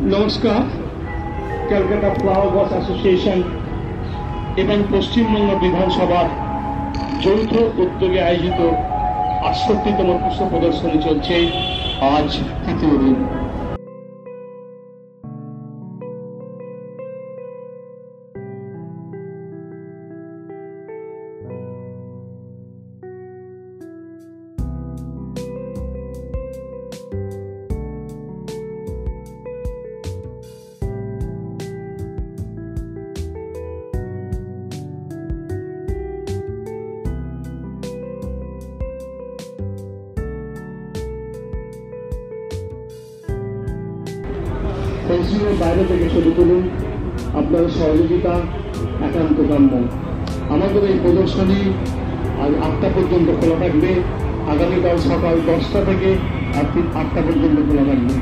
নমস্কার। ক্যালকাটা ফ্লাওয়ার গস অ্যাসোসিয়েশন এবং পশ্চিমবঙ্গ বিধানসভার যৌথ উদ্যোগে আয়োজিত ৬৮তম পুষ্প প্রদর্শনী চলছে আজ তৃতীয় দিন। ফেন্সিংয়ের বাইরে থেকে ছবি তুলুন, আপনার সহযোগিতা একান্ত কাম্য। আমাদের এই প্রদর্শনী আজ ৮টা পর্যন্ত খোলা থাকবে। আগামীকাল সকাল 10টা থেকে 8টা পর্যন্ত খোলা থাকবে।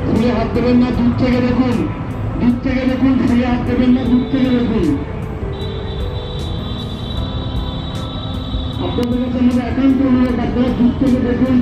ফুলে হাত দেবেন না, দূর থেকে দেখুন, দূর থেকে দেখুন। ফুলে হাত দেবেন না, দূর থেকে দেখুন। আপনাদের কাছে আমাদের একান্ত অনুরোধ, আপনারা দূর থেকে দেখুন।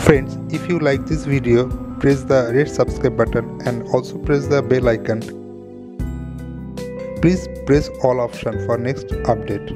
Friends, if you like this video, press the red subscribe button and also press the bell icon. Please press all option for next update.